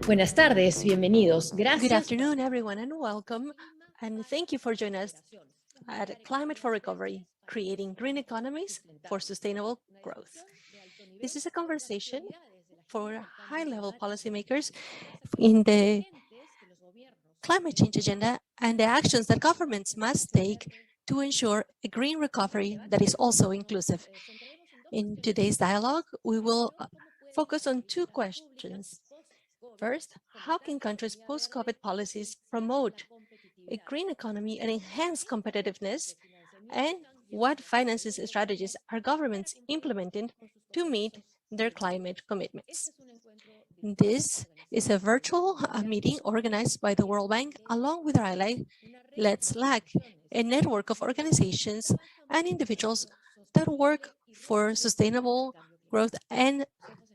Buenas tardes, bienvenidos. Gracias. Good afternoon, everyone, and welcome. And thank you for joining us at Climate for Recovery, Creating Green Economies for Sustainable Growth. This is a conversation for high-level policymakers in the climate change agenda and the actions that governments must take to ensure a green recovery that is also inclusive. In today's dialogue, we will focus on two questions. First, how can countries' post-COVID policies promote a green economy and enhance competitiveness? And what finances strategies are governments implementing to meet their climate commitments? This is a virtual meeting organized by the World Bank along with our ally, Let's LAC, a network of organizations and individuals that work for sustainable growth and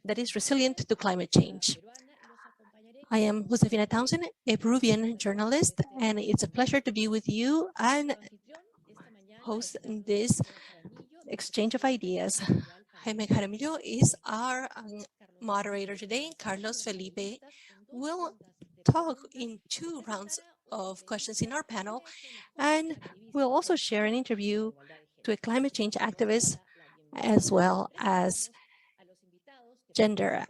that is resilient to climate change. I am Josefina Townsend, a Peruvian journalist, and it's a pleasure to be with you and host this exchange of ideas. Jaime Jaramillo is our moderator today. Carlos Felipe will talk in 2 rounds of questions in our panel, and we'll also share an interview to a climate change activist as well as gender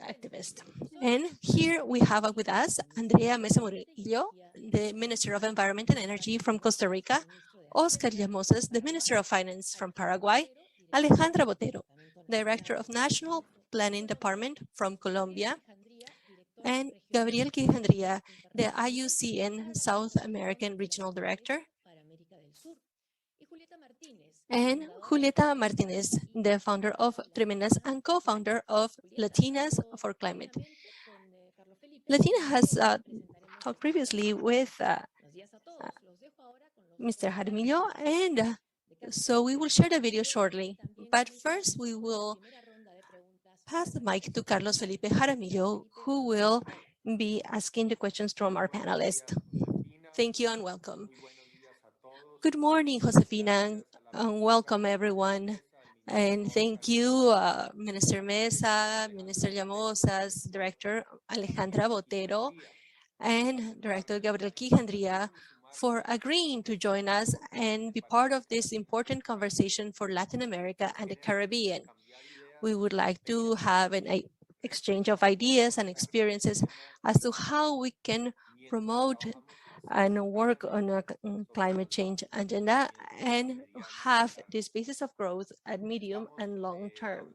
activist. And here we have with us Andrea Mesa Murillo, the Minister of Environment and Energy from Costa Rica, Oscar Llamosas, the Minister of Finance from Paraguay, Alejandra Botero, Director of National Planning Department from Colombia, and Gabriel Quijandría, the IUCN South American Regional Director, and Julieta Martinez, the founder of Tremendas and co-founder of Latinas for Climate. Latina has talked previously with Mr. Jaramillo, and so we will share the video shortly. But first, we will pass the mic to Carlos Felipe Jaramillo, who will be asking the questions from our panelists. Thank you and welcome. Good morning, Josefina, and welcome everyone. And thank you, Minister Mesa, Minister Llamosas, Director Alejandra Botero, and Director Gabriel Quijandría for agreeing to join us and be part of this important conversation for Latin America and the Caribbean. We would like to have an exchange of ideas and experiences as to how we can promote and work on a climate change agenda and have this basis of growth at medium and long term.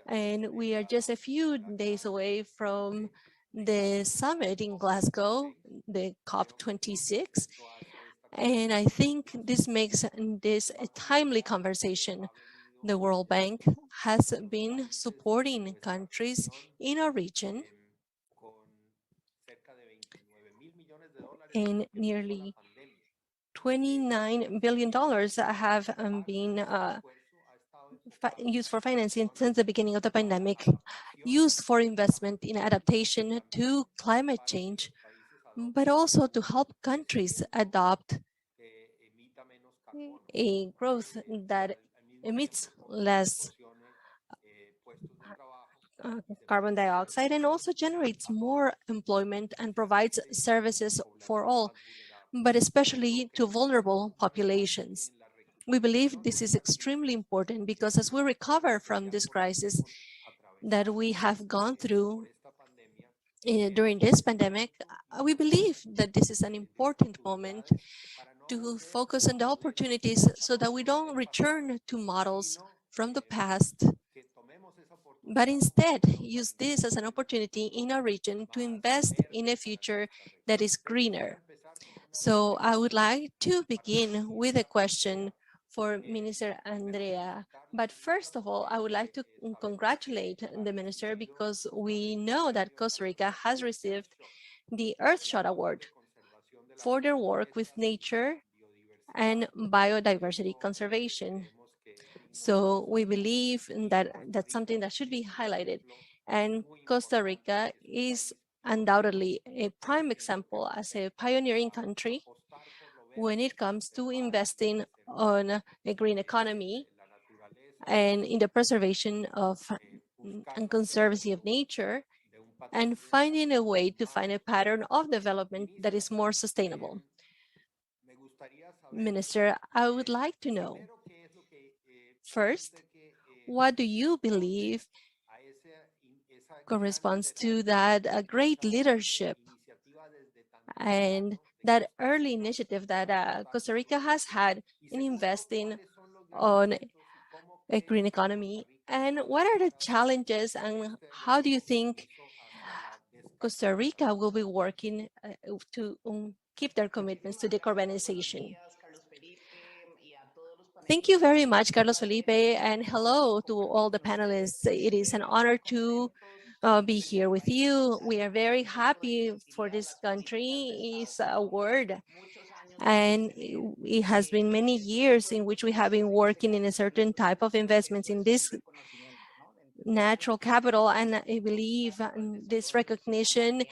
And we are just a few days away from the summit in Glasgow, the COP26. And I think this makes this a timely conversation. The World Bank has been supporting countries in our region and nearly $29 billion have been used for financing since the beginning of the pandemic, used for investment in adaptation to climate change, but also to help countries adopt a growth that emits less carbon dioxide and also generates more employment and provides services for all, but especially to vulnerable populations. We believe this is extremely important because as we recover from this crisis that we have gone through during this pandemic, we believe that this is an important moment to focus on the opportunities so that we don't return to models from the past, but instead use this as an opportunity in our region to invest in a future that is greener. So I would like to begin with a question for Minister Andrea. But first of all, I would like to congratulate the Minister because we know that Costa Rica has received the Earthshot Award for their work with nature and biodiversity conservation. So we believe that that's something that should be highlighted. And Costa Rica is undoubtedly a prime example as a pioneering country when it comes to investing on a green economy and in the preservation of and conservancy of nature and finding a way to find a pattern of development that is more sustainable. Minister, I would like to know, first, what do you believe corresponds to that great leadership and that early initiative that Costa Rica has had in investing on a green economy? And what are the challenges and how do you think Costa Rica will be working to keep their commitments to decarbonization? Thank you very much, Carlos Felipe, and hello to all the panelists. It is an honor to be here with you. We are very happy for this country is a word, and it has been many years in which we have been working in a certain type of investments in this natural capital, and I believe this recognition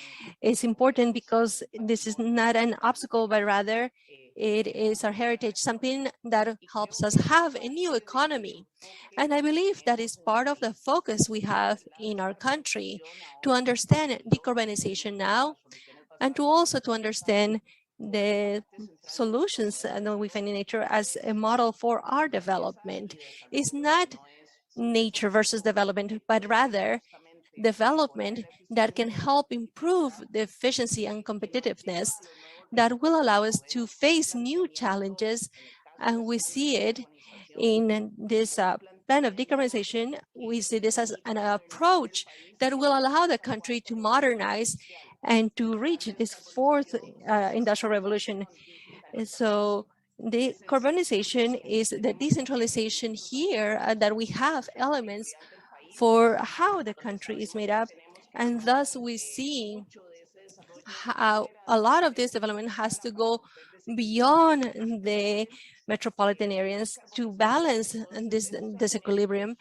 is important because this is not an obstacle, but rather it is our heritage, something that helps us have a new economy. And I believe that is part of the focus we have in our country to understand decarbonization now and to also to understand the solutions that we find in nature as a model for our development. It's not nature versus development, but rather development that can help improve the efficiency and competitiveness that will allow us to face new challenges. And we see it in this plan of decarbonization. We see this as an approach that will allow the country to modernize and to reach this fourth industrial revolution. And so the carbonization is the decentralization here that we have elements for how the country is made up. And thus we see how a lot of this development has to go beyond the metropolitan areas to balance this disequilibrium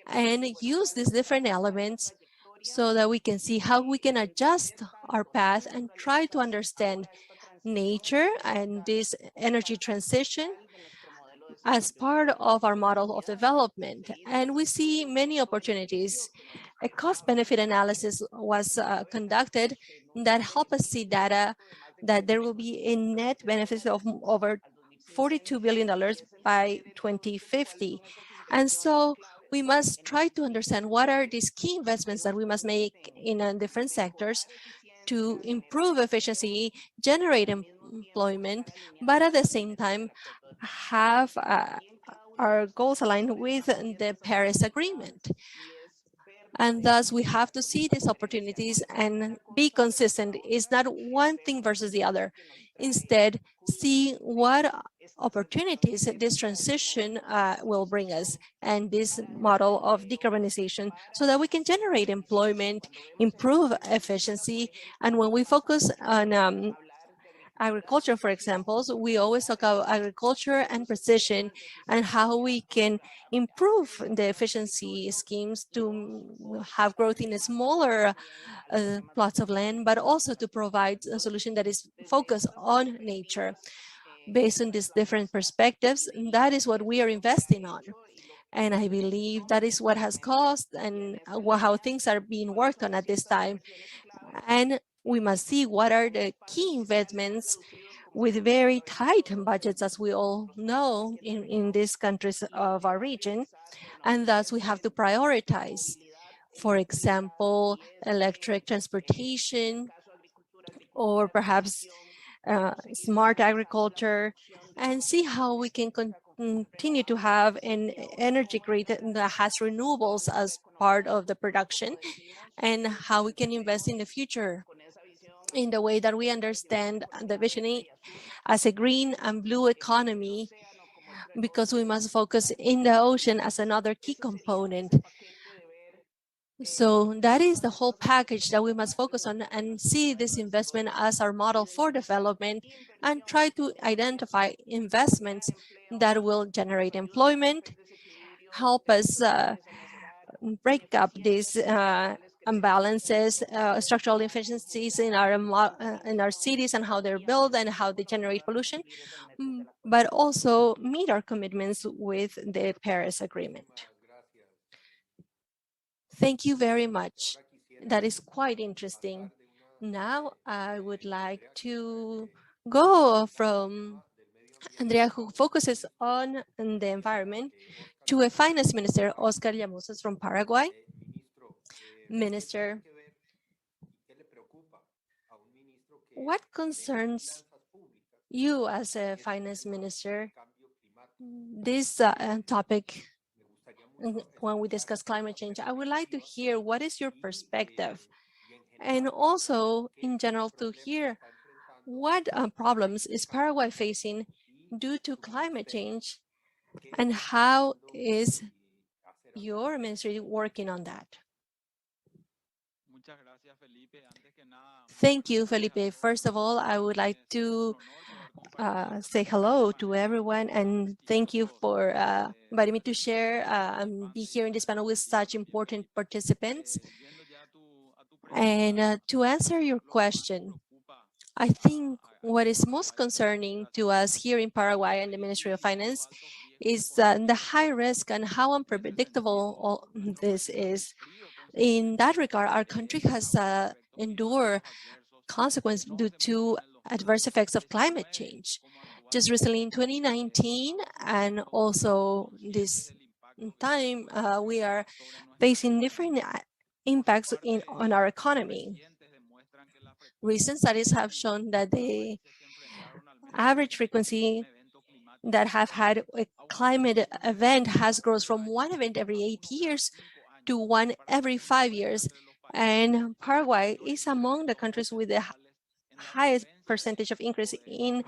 and use these different elements so that we can see how we can adjust our path and try to understand nature and this energy transition as part of our model of development. And we see many opportunities. A cost-benefit analysis was conducted that helped us see data that there will be a net benefit of over $42 billion by 2050. And so we must try to understand what are these key investments that we must make in different sectors to improve efficiency, generate employment, but at the same time have our goals aligned with the Paris Agreement. And thus we have to see these opportunities and be consistent. It's not one thing versus the other. Instead, see what opportunities this transition will bring us and this model of decarbonization so that we can generate employment, improve efficiency. And when we focus on agriculture, for example, we always talk about agriculture and precision and how we can improve the efficiency schemes to have growth in a smaller plots of land, but also to provide a solution that is focused on nature. Based on these different perspectives, that is what we are investing on. And I believe that is what has caused and how things are being worked on at this time. And we must see what are the key investments with very tight budgets, as we all know, in these countries of our region. And thus we have to prioritize, for example, electric transportation, or perhaps smart agriculture, and see how we can continue to have an energy grid that has renewables as part of the production, and how we can invest in the future in the way that we understand the visioning as a green and blue economy, because we must focus in the ocean as another key component. So that is the whole package that we must focus on and see this investment as our model for development and try to identify investments that will generate employment, help us break up these imbalances, structural efficiencies in our cities and how they're built and how they generate pollution, but also meet our commitments with the Paris Agreement. Thank you very much. that is quite interesting. Now I would like to go from Andrea, who focuses on the environment, to a finance minister, Oscar Llamusas from Paraguay. Minister, what concerns you as a finance minister this topic when we discuss climate change? I would like to hear what is your perspective, and also in general to hear what problems is Paraguay facing due to climate change, and how is your ministry working on that? Thank you, Felipe. First of all, I would like to say hello to everyone, and thank you for inviting me to share and be here in this panel with such important participants. And to answer your question, I think what is most concerning to us here in Paraguay and the Ministry of Finance is the high risk and how unpredictable all this is. In that regard, our country has endured consequences due to adverse effects of climate change. Just recently in 2019, and also this time, we are facing different impacts on our economy. Recent studies have shown that the average frequency that have had a climate event has grown from one event every 8 years to one every 5 years. And Paraguay is among the countries with the highest percentage of increase in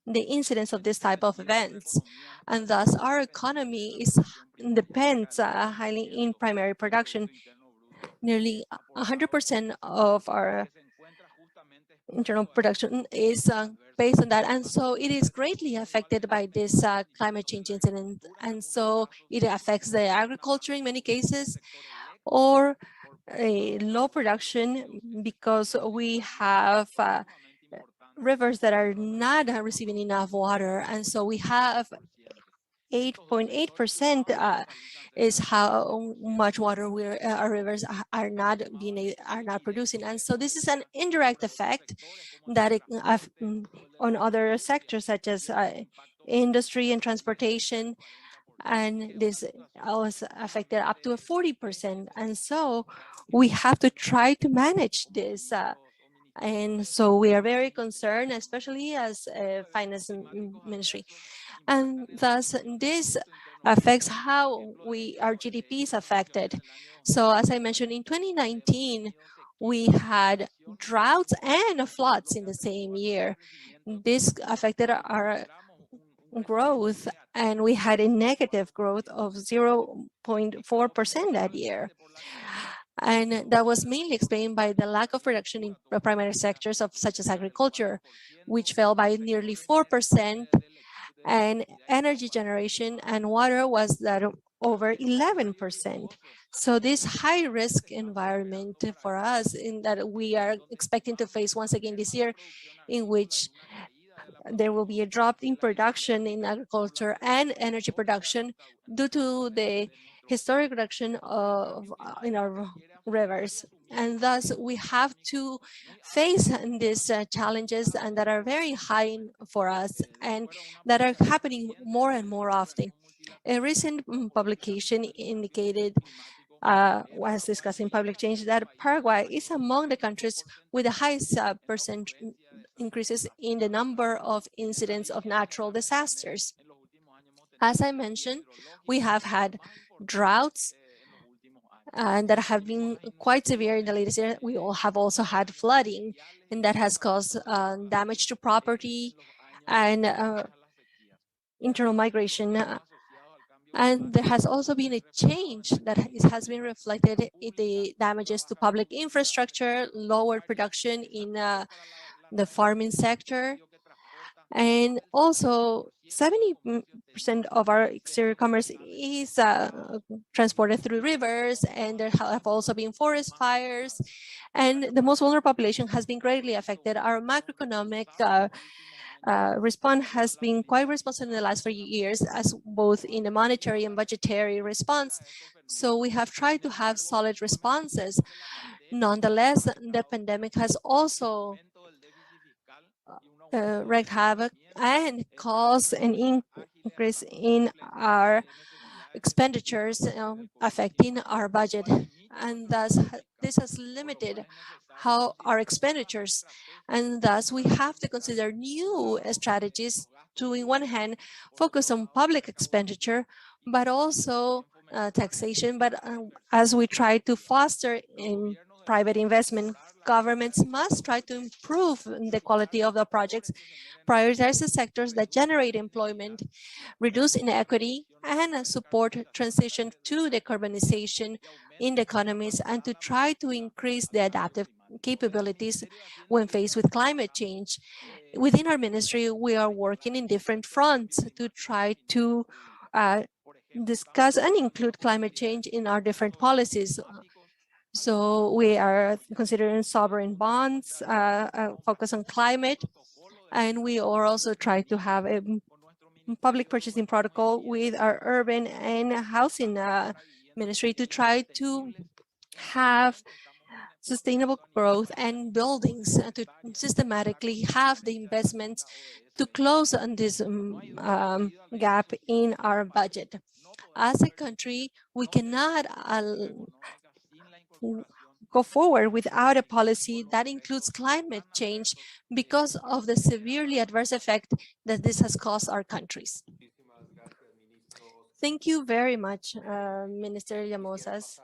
the incidence of this type of events. And thus our economy depends highly in primary production. Nearly 100% of our internal production is based on that. And so it is greatly affected by this climate change incident. And so it affects the agriculture in many cases, or a low production because we have rivers that are not receiving enough water. And so we have 8.8% is how much water our rivers are not producing. And so this is an indirect effect that on other sectors such as industry and transportation, and this was affected up to 40%. And so we have to try to manage this. And so we are very concerned, especially as a finance ministry. And thus this affects how our GDP is affected. So as I mentioned, in 2019, we had droughts and floods in the same year. This affected our growth, and we had a negative growth of 0.4% that year. And that was mainly explained by the lack of production in primary sectors such as agriculture, which fell by nearly 4%, and energy generation and water was that over 11%. So this high risk environment for us in that we are expecting to face once again this year, in which there will be a drop in production in agriculture and energy production due to the historic reduction of in our rivers. And thus we have to face these challenges, and that are very high for us and that are happening more and more often. A recent publication indicated, was discussing public change, that Paraguay is among the countries with the highest percent increases in the number of incidents of natural disasters. As I mentioned, we have had droughts that have been quite severe in the latest year. We all have also had flooding, and that has caused damage to property and internal migration. And there has also been a change that has been reflected in the damages to public infrastructure, lower production in the farming sector, And also 70% of our exterior commerce is transported through rivers, and there have also been forest fires, and the most vulnerable population has been greatly affected. Our macroeconomic response has been quite responsive in the last few years, as both in the monetary and budgetary response. So we have tried to have solid responses. Nonetheless, the pandemic has also wreaked havoc and caused an increase in our expenditures, affecting our budget. And thus, this has limited how our expenditures. And thus, we have to consider new strategies to, in one hand, focus on public expenditure, but also taxation. But as we try to foster in private investment, governments must try to improve the quality of the projects, prioritize the sectors that generate employment, reduce inequity, and support transition to decarbonization in the economies, and to try to increase the adaptive capabilities when faced with climate change. Within our ministry, we are working in different fronts to try to uh, discuss and include climate change in our different policies. So we are considering sovereign bonds, focus on climate, and we are also trying to have a public purchasing protocol with our urban and housing ministry to try to have sustainable growth and buildings, to systematically have the investments to close on this gap in our budget. As a country, we cannot go forward without a policy that includes climate change because of the severely adverse effect that this has caused our countries. Thank you very much, Minister Llamosas.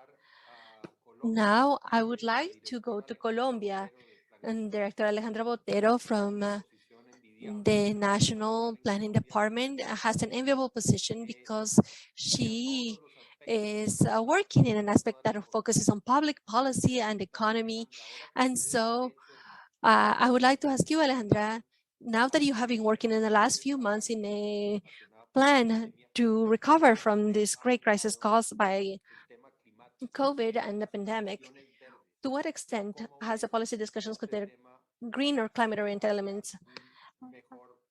Now, I would like to go to Colombia, and Director Alejandra Botero from the National Planning Department has an enviable position because she is working in an aspect that focuses on public policy and economy. And so I would like to ask you, Alejandra, now that you have been working in the last few months in a plan to recover from this great crisis caused by COVID and the pandemic, to what extent has the policy discussions considered green or climate-oriented elements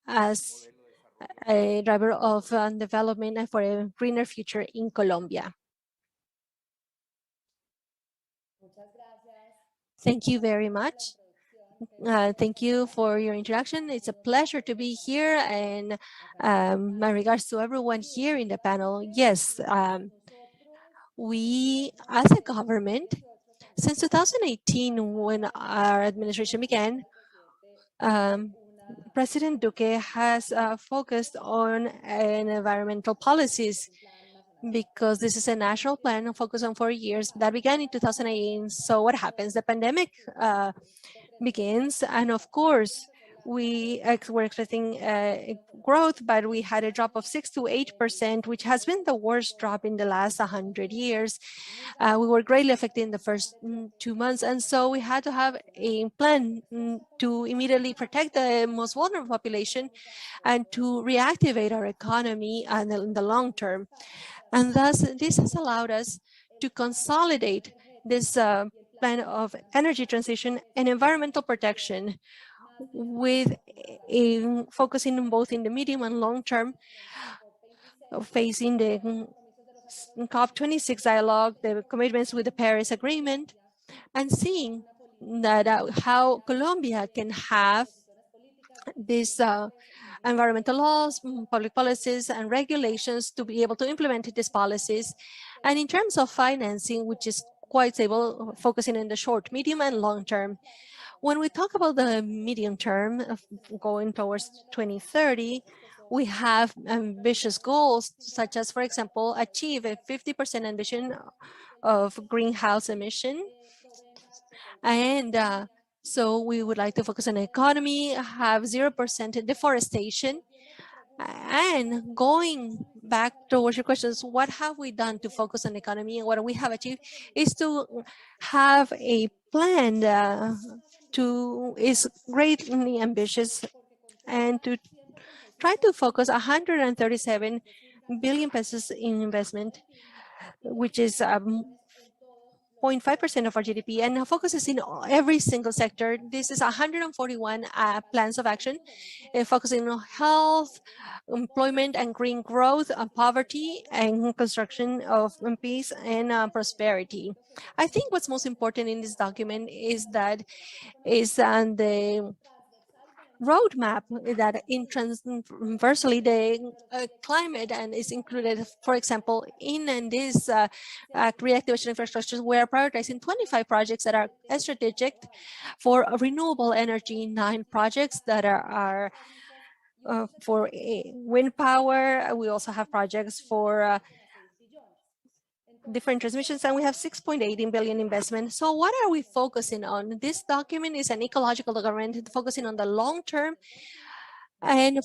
as a driver of development for a greener future in Colombia? Thank you very much. Thank you for your introduction. It's a pleasure to be here, and my regards to everyone here in the panel. Yes, we as a government, since 2018, when our administration began, President Duque has focused on environmental policies because this is a national plan focused on 4 years that began in 2018. So what happens? The pandemic begins, and of course, we were expecting growth, but we had a drop of 6 to 8%, which has been the worst drop in the last 100 years. We were greatly affected in the first 2 months, and so we had to have a plan to immediately protect the most vulnerable population and to reactivate our economy in the long term. And thus, this has allowed us to consolidate this plan of energy transition and environmental protection with focusing on both in the medium and long term, facing the COP26 dialogue, the commitments with the Paris Agreement, and seeing that how Colombia can have these environmental laws, public policies, and regulations to be able to implement these policies. And in terms of financing, which is quite stable, focusing in the short, medium, and long term. When we talk about the medium term, going towards 2030, we have ambitious goals, such as, for example, achieve a 50% ambition of greenhouse emission. And so we would like to focus on the economy, have 0% deforestation. And going back towards your questions, what have we done to focus on the economy, and what we have achieved is to have a plan is greatly ambitious and to tried to focus 137 billion pesos in investment, which is 0.5% of our GDP, and focuses in every single sector. This is 141 plans of action, focusing on health, employment and green growth, poverty, and construction of peace and prosperity. I think what's most important in this document is that the roadmap that transversely the climate and is included, for example, in this reactivation infrastructure, we are prioritizing 25 projects that are strategic for renewable energy, 9 projects that are for wind power. We also have projects for different transmissions, and we have 6.18 billion investment. So what are we focusing on? This document is an ecological document focusing on the long term, and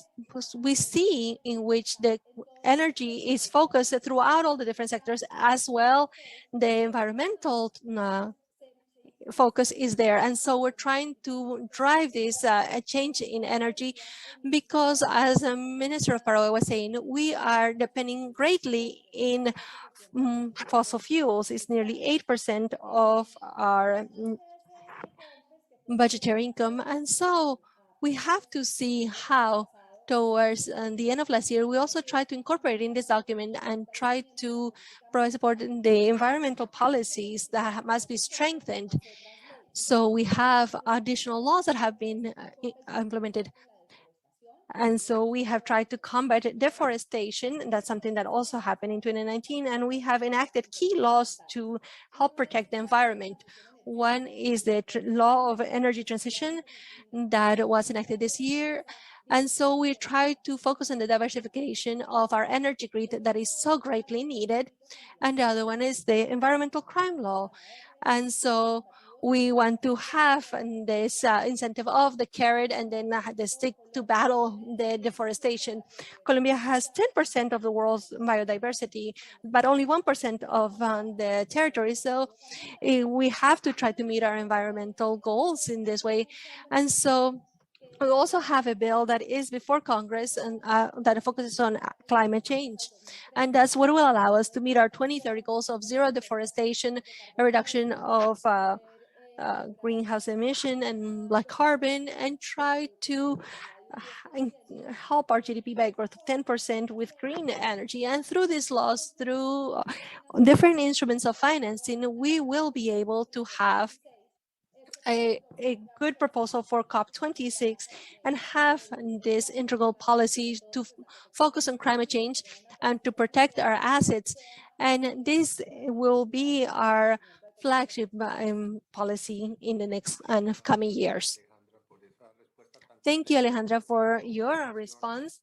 we see in which the energy is focused throughout all the different sectors as well. The environmental focus is there. And so we're trying to drive this a change in energy because, as the Minister of Paraguay was saying, we are depending greatly in fossil fuels. It's nearly 8% of our budgetary income. And so we have to see how towards the end of last year, we also tried to incorporate in this document and try to provide support in the environmental policies that must be strengthened. So we have additional laws that have been implemented. And so we have tried to combat deforestation. That's something that also happened in 2019. And we have enacted key laws to help protect the environment. One is the law of energy transition that was enacted this year. And so we try to focus on the diversification of our energy grid that is so greatly needed. And the other one is the environmental crime law. And so we want to have this incentive of the carrot and then the stick to battle the deforestation. Colombia has 10% of the world's biodiversity, but only 1% of the territory. So we have to try to meet our environmental goals in this way. And so we also have a bill that is before Congress and that focuses on climate change. And that's what will allow us to meet our 2030 goals of zero deforestation, a reduction of greenhouse emission and black carbon, and try to help our GDP by a growth of 10% with green energy. And through these laws, through different instruments of financing, we will be able to have a good proposal for COP26 and have this integral policy to focus on climate change and to protect our assets. And this will be our flagship policy in the next and coming years. Thank you, Alejandra, for your response.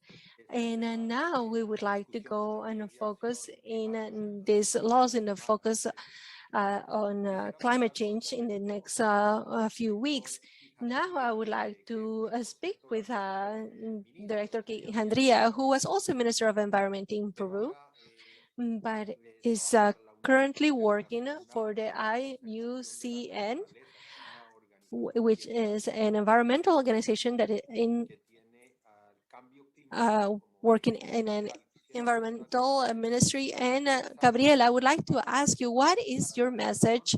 And now we would like to go and focus in these laws in the focus on climate change in the next few weeks. Now I would like to speak with Director Andrea, who was also Minister of Environment in Peru, but is currently working for the IUCN, which is an environmental organization that is working in an environmental ministry. And Gabriela, I would like to ask you, what is your message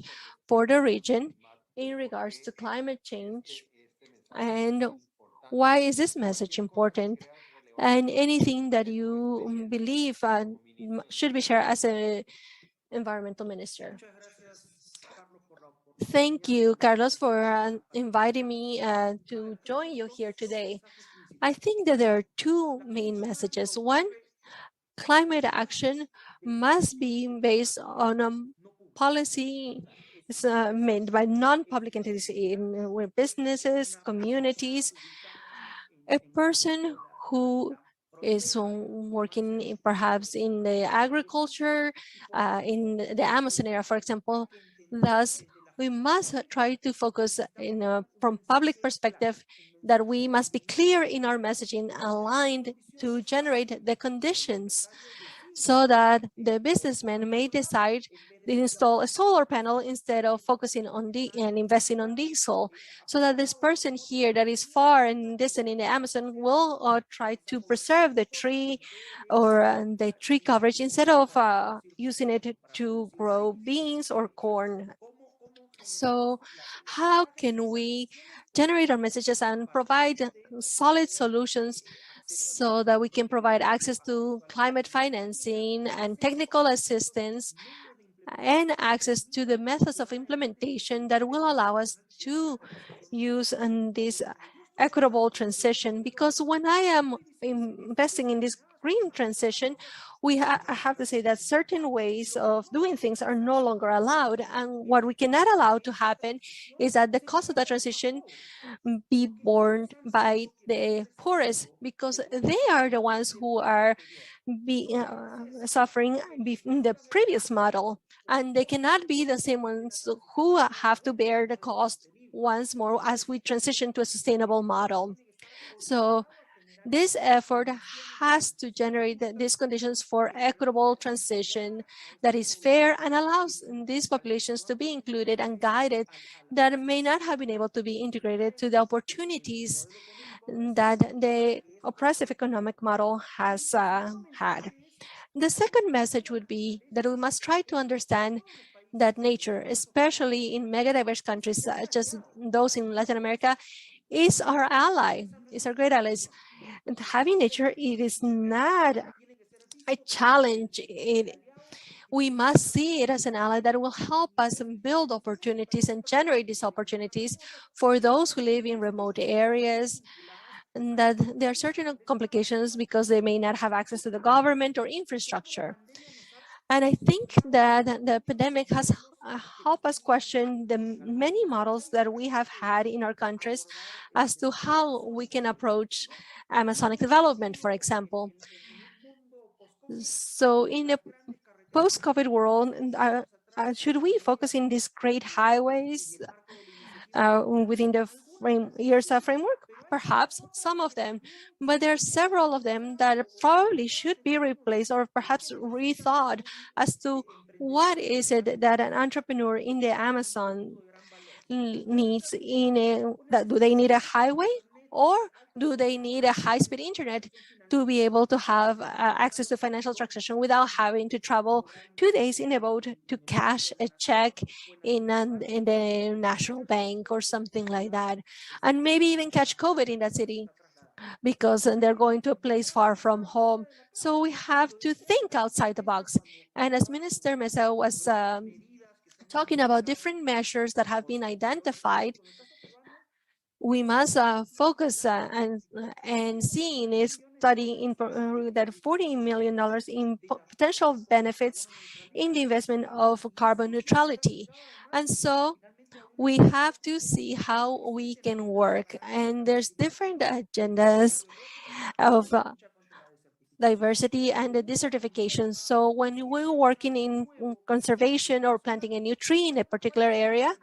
for the region in regards to climate change? And why is this message important? And anything that you believe should be shared as an environmental minister? Thank you, Carlos, for inviting me to join you here today. I think that there are two main messages. One, climate action must be based on a policy made by non-public entities with businesses, communities, a person who is working perhaps in the agriculture, in the Amazon area, for example. Thus, we must try to focus from public perspective that we must be clear in our messaging, aligned to generate the conditions so that the businessmen may decide install a solar panel instead of focusing on and investing on diesel, so that this person here that is far and distant in the Amazon will try to preserve the tree or the tree coverage instead of using it to grow beans or corn. So how can we generate our messages and provide solid solutions so that we can provide access to climate financing and technical assistance and access to the methods of implementation that will allow us to use this equitable transition? Because when I am investing in this green transition, I have to say that certain ways of doing things are no longer allowed. And what we cannot allow to happen is that the cost of that transition be borne by the poorest, because they are the ones who are suffering in the previous model, and they cannot be the same ones who have to bear the cost once more as we transition to a sustainable model. So this effort has to generate these conditions for equitable transition that is fair and allows these populations to be included and guided that may not have been able to be integrated to the opportunities that the oppressive economic model has had. The second message would be that we must try to understand that nature, especially in mega-diverse countries such as those in Latin America, is our ally, is our great allies. And having nature, it is not a challenge. We must see it as an ally that will help us build opportunities and generate these opportunities for those who live in remote areas, and that there are certain complications because they may not have access to the government or infrastructure. And I think that the pandemic has helped us question the many models that we have had in our countries as to how we can approach Amazonic development, for example. So in a post-COVID world, should we focus in these great highways within the years of framework? Perhaps some of them, but there are several of them that probably should be replaced or perhaps rethought as to what is it that an entrepreneur in the Amazon needs do they need a highway, or do they need a high-speed internet to be able to have access to financial transaction without having to travel 2 days in a boat to cash a check in the national bank or something like that, and maybe even catch COVID in that city because they're going to a place far from home. So we have to think outside the box. And as Minister Mesa was talking about different measures that have been identified, we must focus and seeing is studying in that $40 million in potential benefits in the investment of carbon neutrality. And so we have to see how we can work. And there's different agendas of diversity and the desertification. So when we're working in conservation or planting a new tree in a particular area,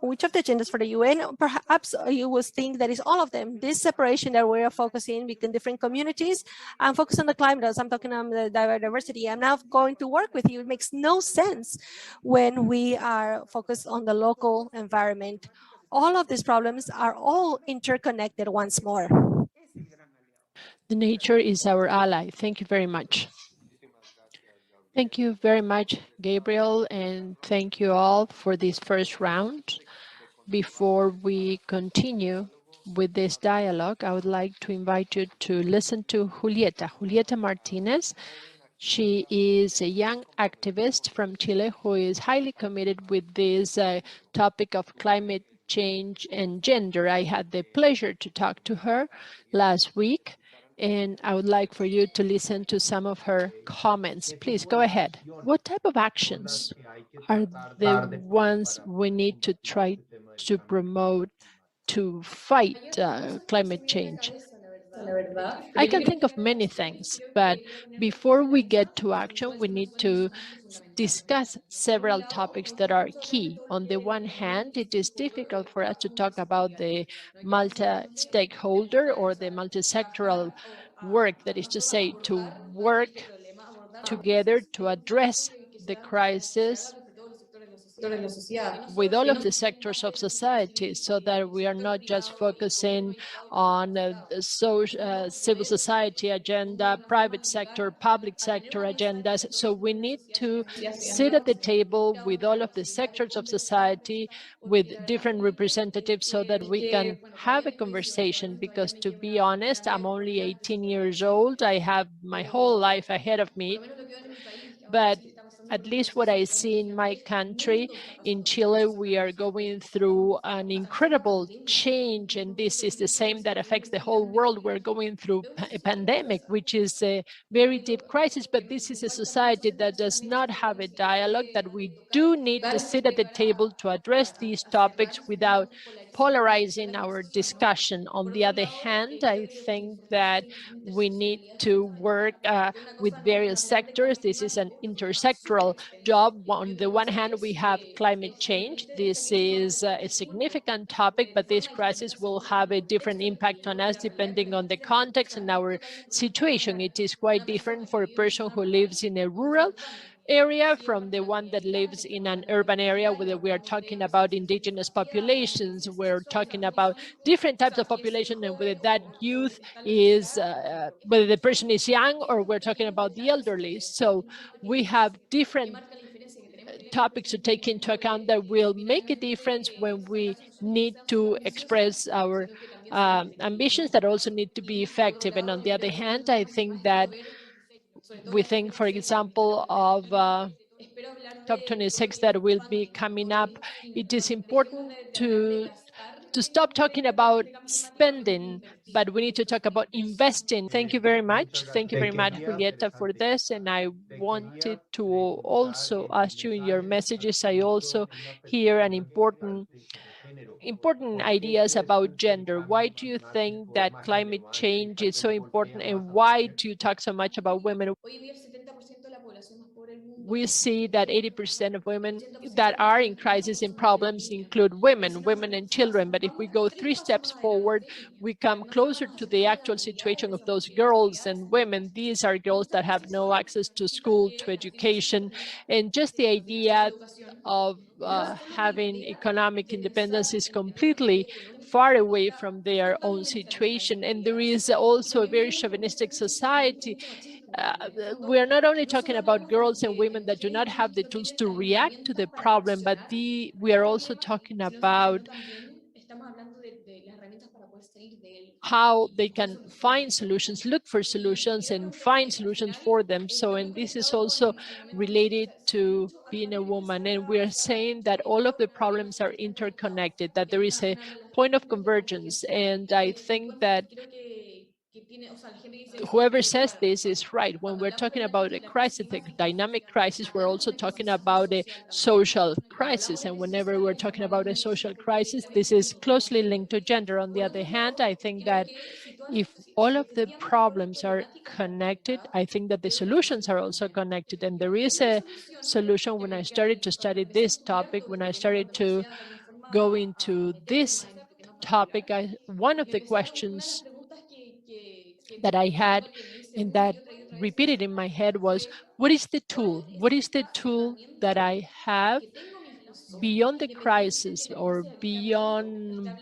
which of the agendas for the UN? Perhaps you will think that is all of them. This separation that we are focusing between different communities and focus on the climate, as I'm talking on the diversity, I'm now going to work with you. It makes no sense when we are focused on the local environment. All of these problems are all interconnected once more. The nature is our ally. Thank you very much. Thank you very much, Gabriel, and thank you all for this first round. Before we continue with this dialogue, I would like to invite you to listen to Julieta Martinez. She is a young activist from Chile who is highly committed with this topic of climate change and gender. I had the pleasure to talk to her last week, and I would like for you to listen to some of her comments. Please go ahead. What type of actions are the ones we need to try to promote to fight climate change? I can think of many things, but before we get to action, we need to discuss several topics that are key. On the one hand, it is difficult for us to talk about the multi-stakeholder or the multi-sectoral work, that is to say, to work together to address the crisis with all of the sectors of society, so that we are not just focusing on civil society agenda, private sector, public sector agendas. So we need to sit at the table with all of the sectors of society, with different representatives, so that we can have a conversation. Because to be honest, I'm only 18 years old. I have my whole life ahead of me. But at least what I see in my country, in Chile, we are going through an incredible change, and this is the same that affects the whole world. We're going through a pandemic, which is a very deep crisis, but this is a society that does not have a dialogue, that we do need to sit at the table to address these topics without polarizing our discussion. On the other hand, I think that we need to work with various sectors. This is an intersectoral job. On the one hand, we have climate change. This is a significant topic, but this crisis will have a different impact on us depending on the context and our situation. It is quite different for a person who lives in a rural area from the one that lives in an urban area, whether we are talking about indigenous populations, we're talking about different types of population, and whether that youth is, whether the person is young, or we're talking about the elderly. So we have different topics to take into account that will make a difference when we need to express our ambitions that also need to be effective. And on the other hand, I think that we think, for example, of COP26 that will be coming up. It is important to stop talking about spending, but we need to talk about investing. Thank you very much. Thank you very much, Julieta, for this. And I wanted to also ask you in your messages, I also hear an important ideas about gender. Why do you think that climate change is so important, and why do you talk so much about women? We see that 80% of women that are in crisis and problems include women and children. But if we go 3 steps forward, we come closer to the actual situation of those girls and women. These are girls that have no access to school, to education, and just the idea of having economic independence is completely far away from their own situation. And there is also a very chauvinistic society. We're not only talking about girls and women that do not have the tools to react to the problem, but we are also talking about how they can find solutions, look for solutions, and find solutions for them. So, and this is also related to being a woman. And we are saying that all of the problems are interconnected, that there is a point of convergence. And I think that whoever says this is right. When we're talking about a crisis, a dynamic crisis, we're also talking about a social crisis. And whenever we're talking about a social crisis, this is closely linked to gender. On the other hand, I think that if all of the problems are connected, I think that the solutions are also connected. And there is a solution. When I started to study this topic, when I started to go into this topic, one of the questions that I had and that repeated in my head was, what is the tool? What is the tool that I have beyond the crisis or beyond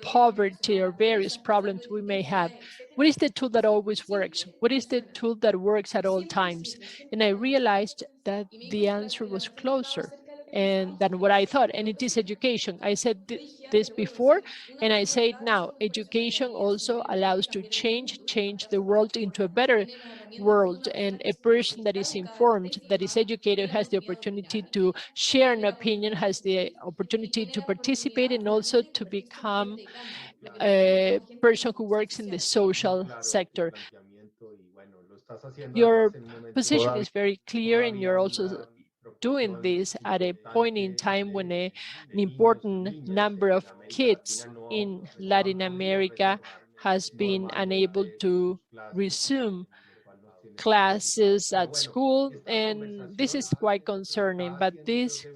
poverty or various problems we may have? What is the tool that always works? What is the tool that works at all times? And I realized that the answer was closer and than what I thought, and it is education. I said this before, and I say it now. Education also allows to change the world into a better world, and a person that is informed, that is educated, has the opportunity to share an opinion, has the opportunity to participate, and also to become a person who works in the social sector. Your position is very clear, and you're also doing this at a point in time when an important number of kids in Latin America has been unable to resume classes at school, and this is quite concerning. But this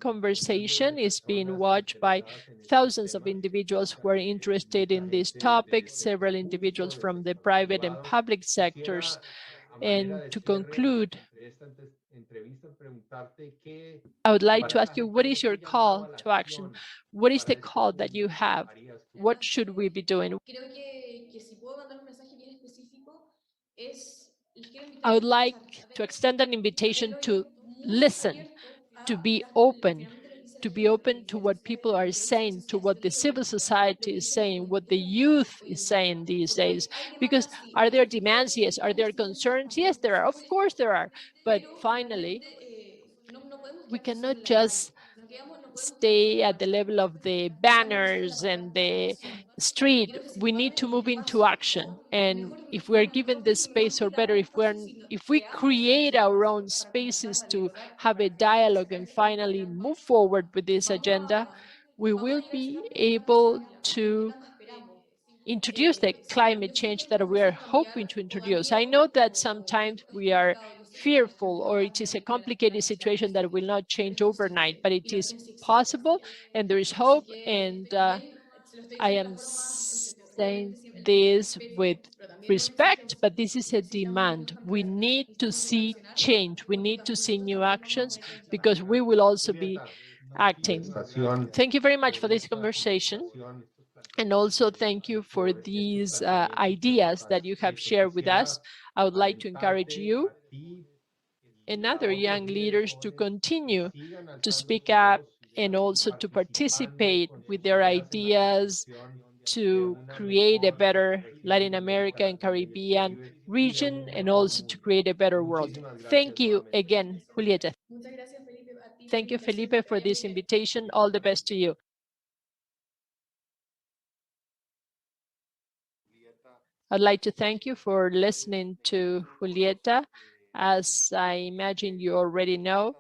conversation is being watched by thousands of individuals who are interested in this topic, several individuals from the private and public sectors. And to conclude, I would like to ask you, what is your call to action? What is the call that you have? What should we be doing? I would like to extend an invitation to listen, to be open to what people are saying, to what the civil society is saying, what the youth is saying these days. Because are there demands? Yes. Are there concerns? Yes, there are. Of course there are. But finally, we cannot just stay at the level of the banners and the street. We need to move into action. And if we're given this space, or better, if we create our own spaces to have a dialogue and finally move forward with this agenda, we will be able to introduce the climate change that we are hoping to introduce. I know that sometimes we are fearful, or it is a complicated situation that will not change overnight, but it is possible and there is hope. And I am saying this with respect, but this is a demand. We need to see change. We need to see new actions, because we will also be acting. Thank you very much for this conversation. And also thank you for these ideas that you have shared with us. I would like to encourage you and other young leaders to continue to speak up and also to participate with their ideas to create a better Latin America and Caribbean region, and also to create a better world. Thank you again, Julieta. Thank you, Felipe, for this invitation. All the best to you. I'd like to thank you for listening to Julieta. As I imagine you already know,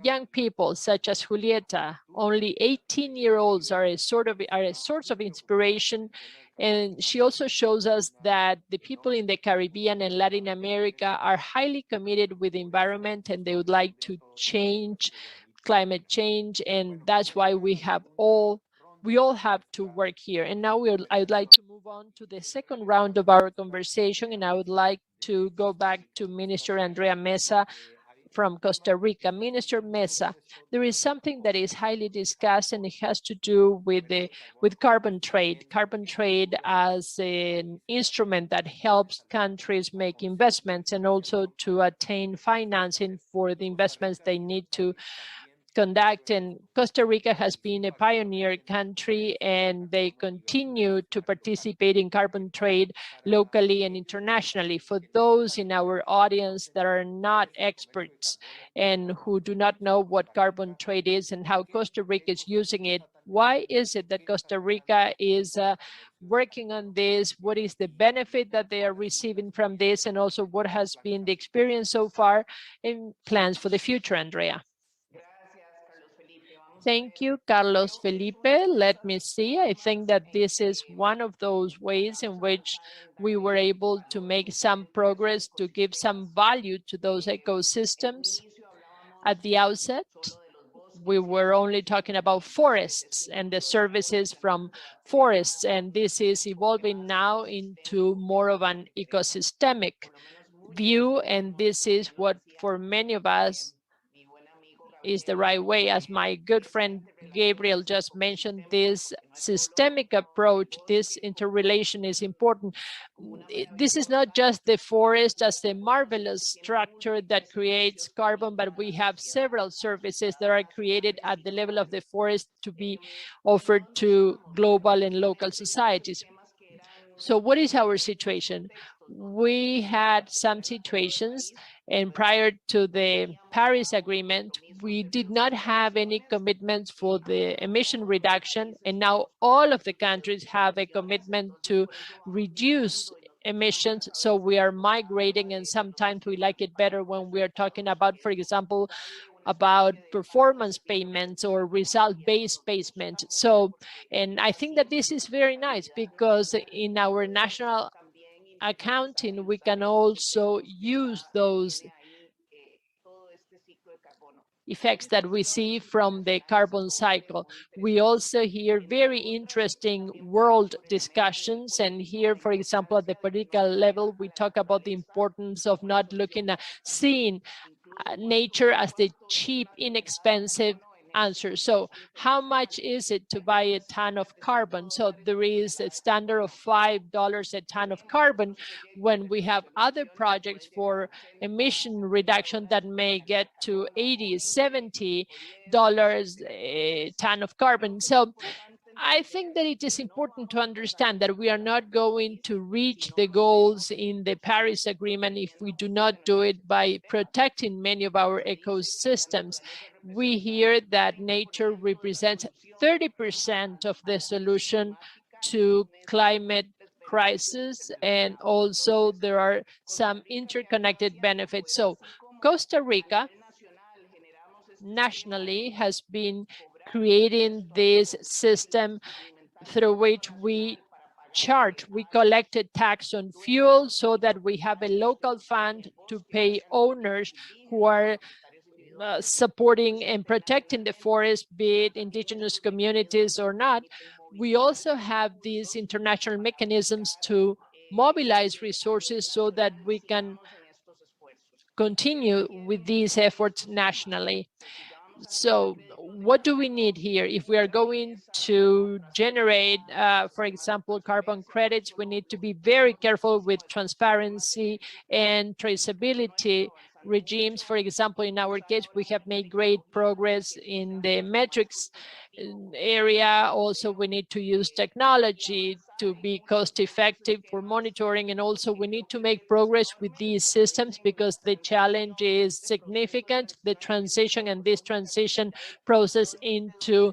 young people such as Julieta, only 18-year-olds, are a source of inspiration. And she also shows us that the people in the Caribbean and Latin America are highly committed with the environment, and they would like to change climate change. And that's why we all have to work here. And now I would like to move on to the second round of our conversation, and I would like to go back to Minister Andrea Mesa from Costa Rica. Minister Mesa, there is something that is highly discussed, and it has to do with carbon trade. Carbon trade as an instrument that helps countries make investments and also to attain financing for the investments they need to conduct. And Costa Rica has been a pioneer country, and they continue to participate in carbon trade locally and internationally. For those in our audience that are not experts and who do not know what carbon trade is and how Costa Rica is using it, why is it that Costa Rica is working on this? What is the benefit that they are receiving from this? And also, what has been the experience so far and plans for the future, Andrea? Thank you, Carlos Felipe. Let me see. I think that this is one of those ways in which we were able to make some progress to give some value to those ecosystems. At the outset, we were only talking about forests and the services from forests, and this is evolving now into more of an ecosystemic view, and this is what for many of us is the right way. As my good friend Gabriel just mentioned, this systemic approach, this interrelation is important. This is not just the forest as a marvelous structure that creates carbon, but we have several services that are created at the level of the forest to be offered to global and local societies. So what is our situation? We had some situations, and prior to the Paris Agreement, we did not have any commitments for the emission reduction, and now all of the countries have a commitment to reduce emissions. So we are migrating, and sometimes we like it better when we are talking about, for example, about performance payments or result-based payment. So, and I think that this is very nice, because in our national accounting, we can also use those effects that we see from the carbon cycle. We also hear very interesting world discussions. And here, for example, at the political level, we talk about the importance of not looking at seeing nature as the cheap, inexpensive answer. So how much is it to buy a ton of carbon? So there is a standard of $5 a ton of carbon when we have other projects for emission reduction that may get to $80, $70 a ton of carbon. So I think that it is important to understand that we are not going to reach the goals in the Paris Agreement if we do not do it by protecting many of our ecosystems. We hear that nature represents 30% of the solution to climate crisis, and also there are some interconnected benefits. So Costa Rica nationally has been creating this system through which we collected tax on fuel so that we have a local fund to pay owners who are supporting and protecting the forest, be it indigenous communities or not. We also have these international mechanisms to mobilize resources so that we can continue with these efforts nationally. So what do we need here? If we are going to generate, for example, carbon credits, we need to be very careful with transparency and traceability regimes. For example, in our case, we have made great progress in the metrics area. Also, we need to use technology to be cost effective for monitoring. And also we need to make progress with these systems because the challenge is significant. The transition and this transition process into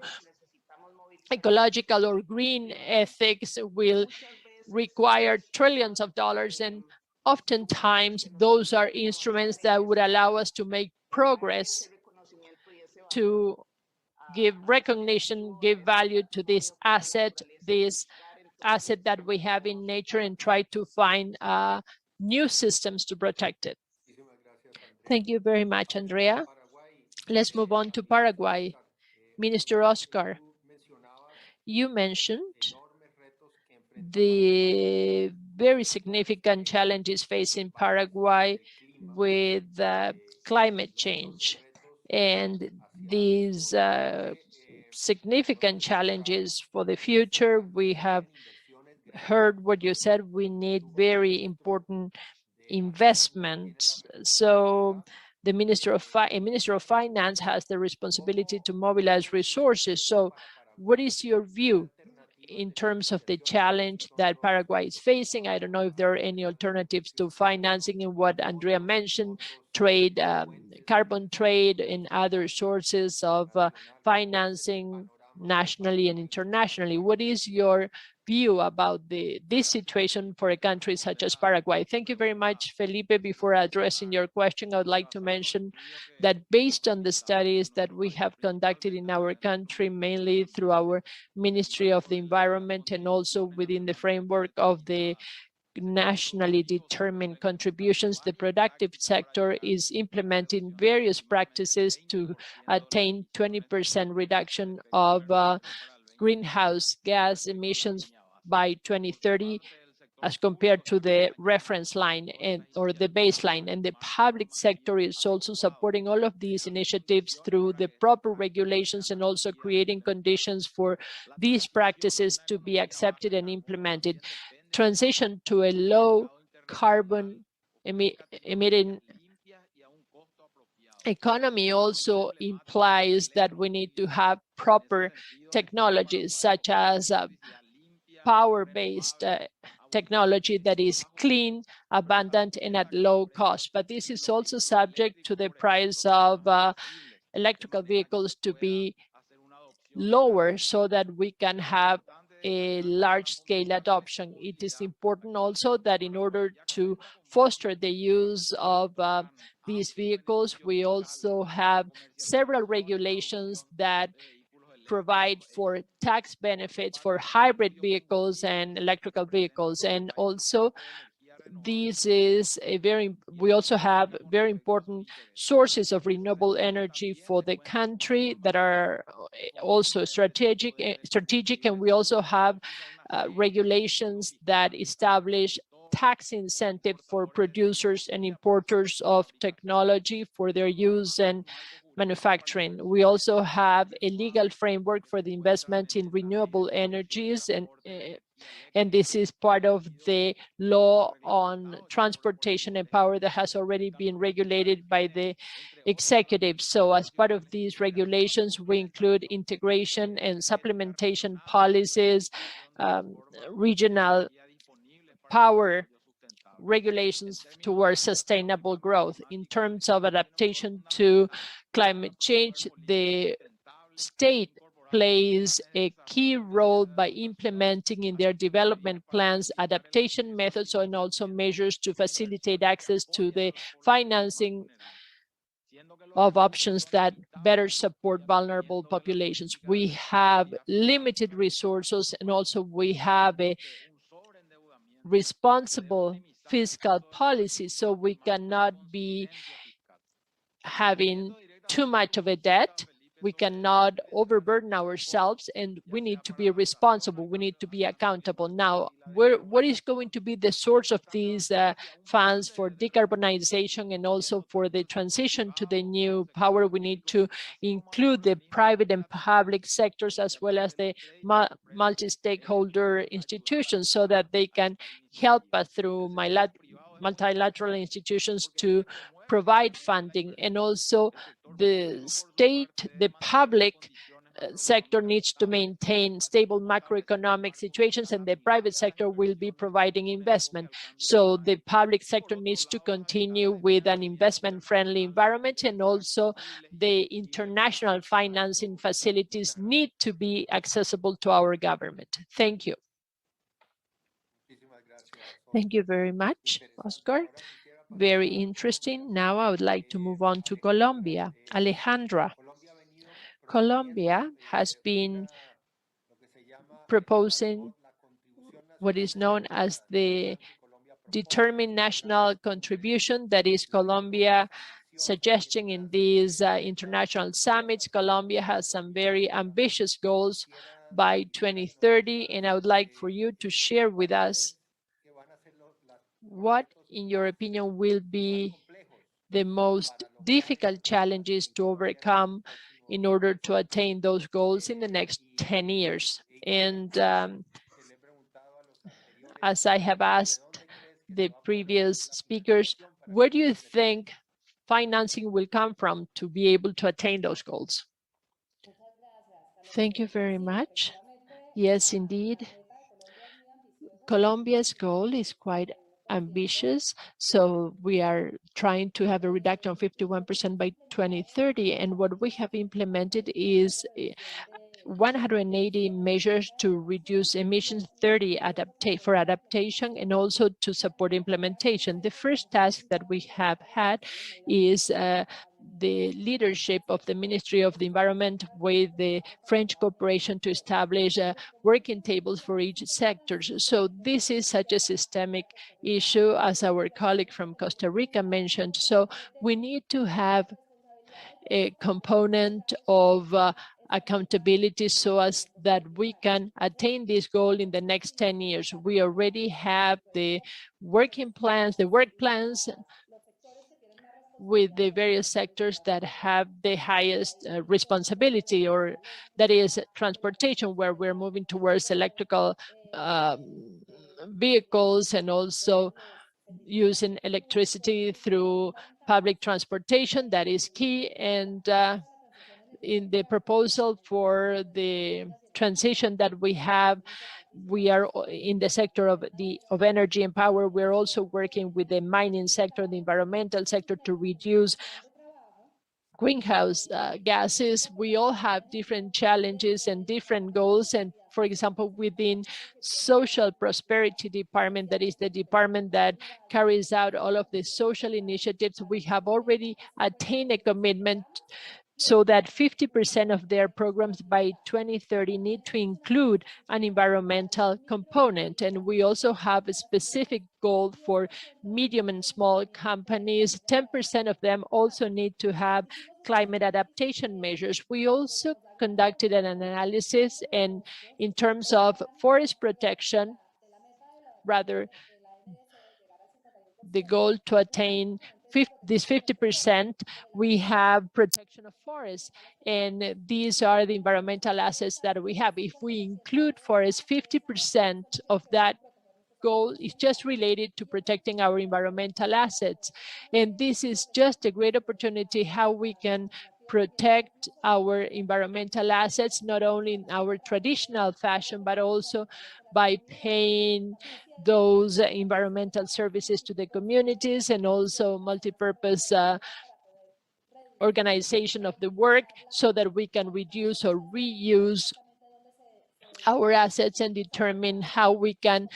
ecological or green ethics will require trillions of dollars. And oftentimes those are instruments that would allow us to make progress, to give recognition, give value to this asset that we have in nature, and try to find new systems to protect it. Thank you very much, Andrea. Let's move on to Paraguay. Minister Oscar, you mentioned the very significant challenges facing Paraguay with climate change. And these significant challenges for the future, we have heard what you said, we need very important investments. So the Minister of Finance has the responsibility to mobilize resources. So what is your view in terms of the challenge that Paraguay is facing? I don't know if there are any alternatives to financing in what Andrea mentioned, trade, carbon trade, and other sources of financing nationally and internationally. What is your view about this situation for a country such as Paraguay? Thank you very much, Felipe. Before addressing your question, I would like to mention that based on the studies that we have conducted in our country, mainly through our Ministry of the Environment and also within the framework of the nationally determined contributions, the productive sector is implementing various practices to attain 20% reduction of greenhouse gas emissions by 2030 as compared to the reference line or the baseline. And the public sector is also supporting all of these initiatives through the proper regulations and also creating conditions for these practices to be accepted and implemented. Transition to a low carbon emitting economy also implies that we need to have proper technologies such as power-based technology that is clean, abundant, and at low cost. But this is also subject to the price of electrical vehicles to be lower so that we can have a large-scale adoption. It is important also that in order to foster the use of these vehicles, we also have several regulations that provide for tax benefits for hybrid vehicles and electrical vehicles. And also this is a we also have very important sources of renewable energy for the country that are also strategic, and we also have regulations that establish tax incentive for producers and importers of technology for their use and manufacturing. We also have a legal framework for the investment in renewable energies, and this is part of the law on transportation and power that has already been regulated by the executive. So as part of these regulations, we include integration and supplementation policies, regional power regulations towards sustainable growth. In terms of adaptation to climate change, the state plays a key role by implementing in their development plans adaptation methods and also measures to facilitate access to the financing of options that better support vulnerable populations. We have limited resources, and also we have a responsible fiscal policy, so we cannot be having too much of a debt. We cannot overburden ourselves, and we need to be responsible. We need to be accountable. Now, what is going to be the source of these funds for decarbonization and also for the transition to the new power? We need to include the private and public sectors as well as the multi-stakeholder institutions so that they can help us through multilateral institutions to provide funding. And also the state, the public sector needs to maintain stable macroeconomic situations, and the private sector will be providing investment. So the public sector needs to continue with an investment-friendly environment, and also the international financing facilities need to be accessible to our government. Thank you. Thank you very much, Oscar. Very interesting. Now I would like to move on to Colombia. Alejandra. Colombia has been proposing what is known as the determined national contribution, that is Colombia suggesting in these international summits. Colombia has some very ambitious goals by 2030, and I would like for you to share with us what, in your opinion, will be the most difficult challenges to overcome in order to attain those goals in the next 10 years. And as I have asked the previous speakers, where do you think financing will come from to be able to attain those goals? Thank you very much. Yes, indeed. Colombia's goal is quite ambitious. So we are trying to have a reduction of 51% by 2030. And what we have implemented is 180 measures to reduce emissions, 30 for adaptation, and also to support implementation. The first task that we have had is the leadership of the Ministry of the Environment with the French cooperation to establish working tables for each sector. So this is such a systemic issue, as our colleague from Costa Rica mentioned. So we need to have a component of accountability so as that we can attain this goal in the next 10 years. We already have the working plans, the work plans with the various sectors that have the highest responsibility, or that is transportation, where we're moving towards electrical vehicles and also using electricity through public transportation. That is key. And in the proposal for the transition that we have, we are in the sector of energy and power. We're also working with the mining sector, the environmental sector, to reduce greenhouse gases. We all have different challenges and different goals. And for example, within social prosperity department, that is the department that carries out all of the social initiatives, we have already attained a commitment so that 50% of their programs by 2030 need to include an environmental component. And we also have a specific goal for medium and small companies. 10% of them also need to have climate adaptation measures. We also conducted an analysis, and in terms of forest protection, rather the goal to attain this 50%, we have protection of forests, and these are the environmental assets that we have. If we include forests, 50% of that goal is just related to protecting our environmental assets. And this is just a great opportunity how we can protect our environmental assets, not only in our traditional fashion, but also by paying those environmental services to the communities, and also multi-purpose organization of the work, so that we can reduce or reuse our assets and determine how we can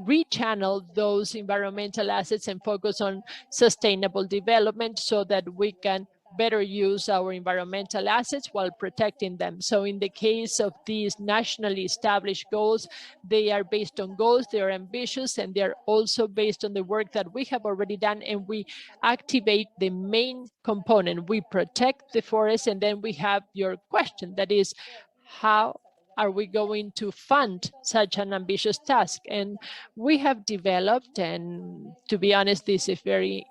rechannel those environmental assets and focus on sustainable development, so that we can better use our environmental assets while protecting them. So in the case of these nationally established goals, they are based on goals, they are ambitious, and they're also based on the work that we have already done, and we activate the main component. We protect the forest, and then we have your question, that is, how are we going to fund such an ambitious task? And we have developed, and to be honest, this is very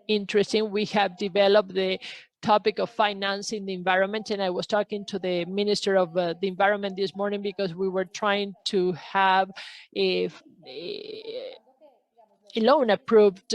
interesting, we have developed the topic of financing the environment. And I was talking to the Minister of the Environment this morning, because we were trying to have a loan approved,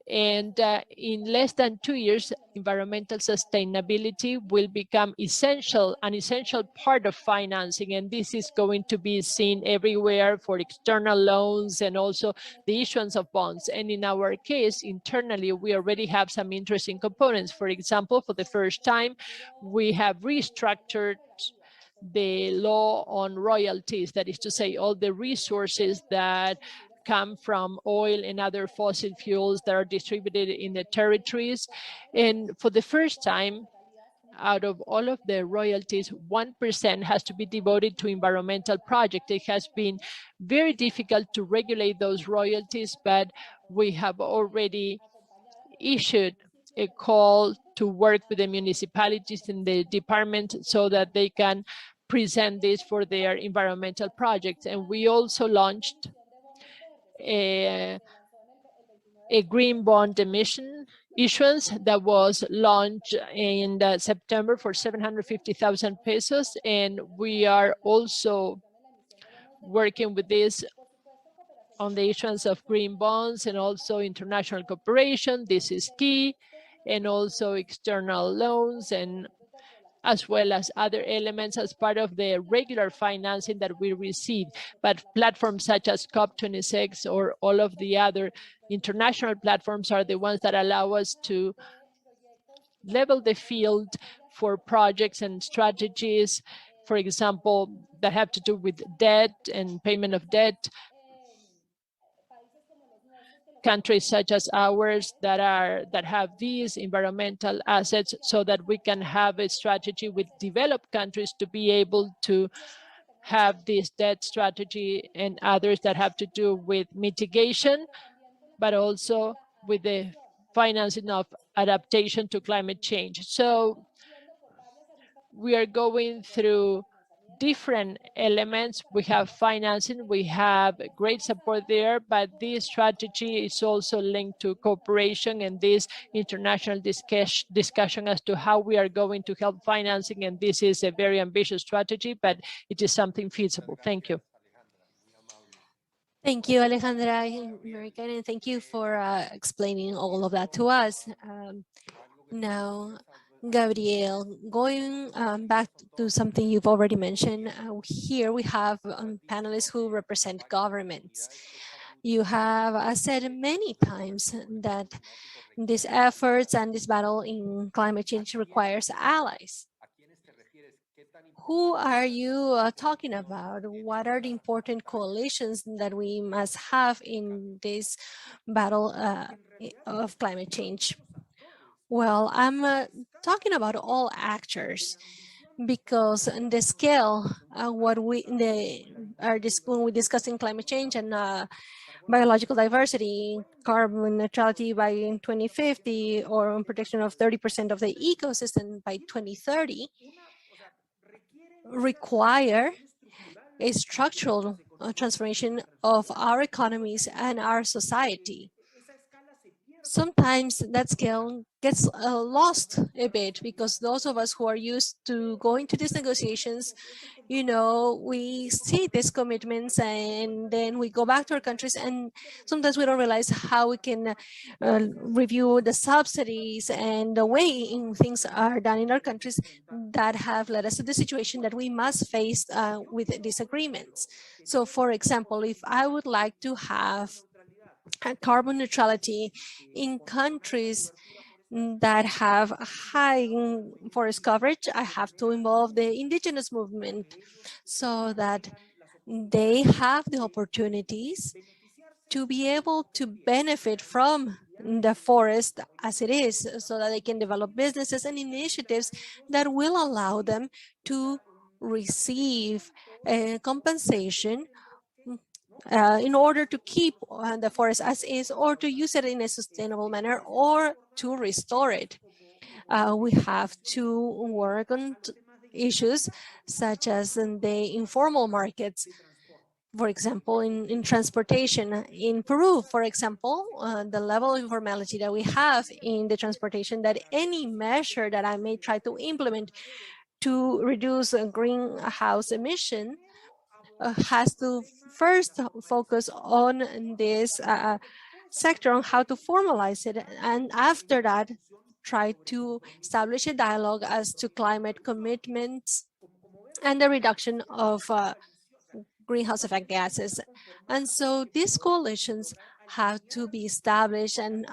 and in less than 2 years, environmental sustainability will become an essential part of financing. And this is going to be seen everywhere for external loans and also the issuance of bonds. And in our case, internally, we already have some interesting components. For example, for the first time, we have restructured the law on royalties, that is to say, all the resources that come from oil and other fossil fuels that are distributed in the territories. And for the first time, out of all of the royalties, 1% has to be devoted to environmental projects. It has been very difficult to regulate those royalties, but we have already issued a call to work with the municipalities in the department so that they can present this for their environmental projects. And we also launched a green bond emission issuance that was launched in September for 750,000 pesos. And we are also working with this on the issuance of green bonds and also international cooperation. This is key, and also external loans, and as well as other elements as part of the regular financing that we receive. But platforms such as COP26 or all of the other international platforms are the ones that allow us to level the field for projects and strategies, for example, that have to do with debt and payment of debt. Countries such as ours that have these environmental assets, so that we can have a strategy with developed countries to be able to have this debt strategy, and others that have to do with mitigation, but also with the financing of adaptation to climate change. So we are going through different elements. We have financing, we have great support there, but this strategy is also linked to cooperation and this international discussion as to how we are going to help financing. And this is a very ambitious strategy, but it is something feasible. Thank you. Thank you, Alejandra, and thank you for explaining all of that to us. Now, Gabriel, going back to something you've already mentioned, here we have panelists who represent governments. You have said many times that these efforts and this battle in climate change requires allies. Who are you talking about? What are the important coalitions that we must have in this battle of climate change? Well, I'm talking about all actors because in the scale, what we in the are when we're discussing climate change and biological diversity, carbon neutrality by 2050, or on protection of 30% of the ecosystem by 2030, require a structural transformation of our economies and our society. Sometimes that scale gets lost a bit because those of us who are used to going to these negotiations, we see these commitments and then we go back to our countries, and sometimes we don't realize how we can review the subsidies and the way in things are done in our countries that have led us to the situation that we must face with disagreements. So, for example, if I would like to have carbon neutrality in countries that have high forest coverage, I have to involve the indigenous movement so that they have the opportunities to be able to benefit from the forest as it is, so that they can develop businesses and initiatives that will allow them to receive compensation in order to keep the forest as is, or to use it in a sustainable manner, or to restore it. We have to work on issues such as in the informal markets, for example, in transportation. In Peru, for example, the level of informality that we have in the transportation, that any measure that I may try to implement to reduce greenhouse emission has to first focus on this sector, on how to formalize it, and after that try to establish a dialogue as to climate commitments and the reduction of greenhouse effect gases. And so these coalitions have to be established and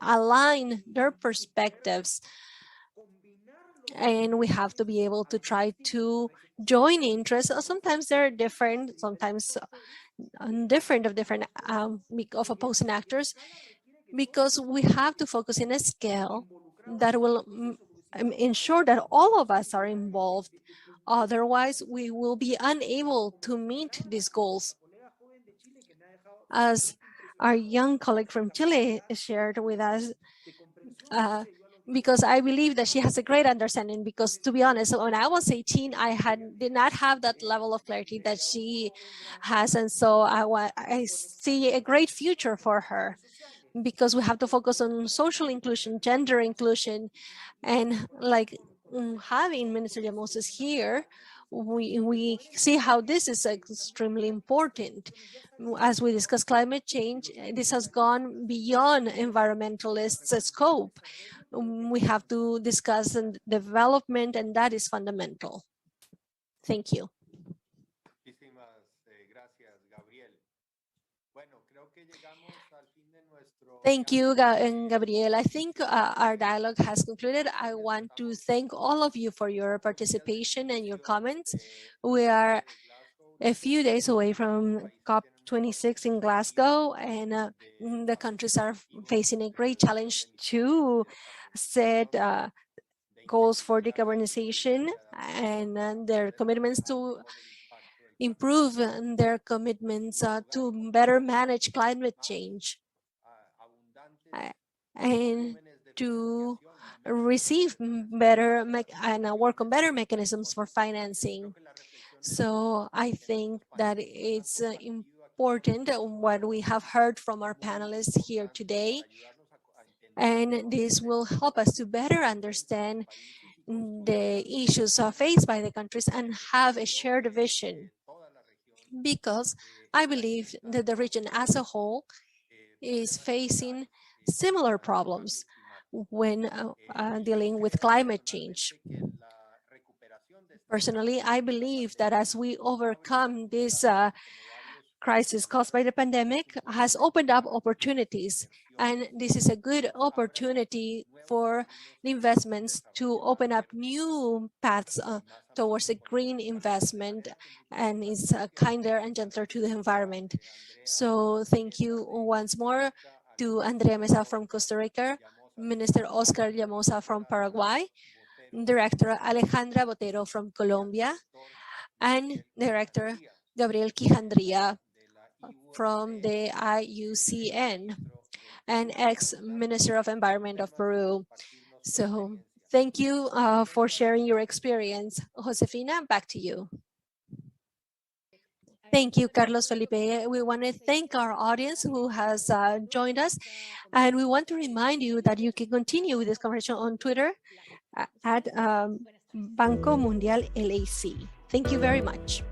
align their perspectives, and we have to be able to try to join interests. Sometimes they're different, sometimes different of different of opposing actors, because we have to focus in a scale that will ensure that all of us are involved. Otherwise, we will be unable to meet these goals. As our young colleague from Chile shared with us, uh, because I believe that she has a great understanding, because to be honest, when I was 18, did not have that level of clarity that she has. And so I see a great future for her, because we have to focus on social inclusion, gender inclusion, and like having Minister Moses here, we see how this is extremely important. As we discuss climate change, this has gone beyond environmentalists' scope. We have to discuss development, and that is fundamental. Thank you. Thank you, Gabriel. I think our dialogue has concluded. I want to thank all of you for your participation and your comments. We are a few days away from COP26 in Glasgow, and the countries are facing a great challenge to set goals for decarbonization, and their commitments to improve their commitments to better manage climate change uh, and to receive better and work on better mechanisms for financing. So I think that it's important what we have heard from our panelists here today, and this will help us to better understand the issues faced by the countries and have a shared vision, because I believe that the region as a whole is facing similar problems when dealing with climate change. Personally, I believe that as we overcome this crisis caused by the pandemic, has opened up opportunities. And this is a good opportunity for the investments to open up new paths towards a green investment, and is kinder and gentler to the environment. So thank you once more to Andrea Mesa from Costa Rica, Minister Oscar Llamosa from Paraguay, Director Alejandra Botero from Colombia, and Director Gabriel Quijandría from the IUCN, and ex-Minister of Environment of Peru. So thank you for sharing your experience. Josefina, back to you. Thank you, Carlos Felipe. We want to thank our audience who has joined us. And we want to remind you that you can continue with this conversation on Twitter at Banco Mundial LAC. Thank you very much.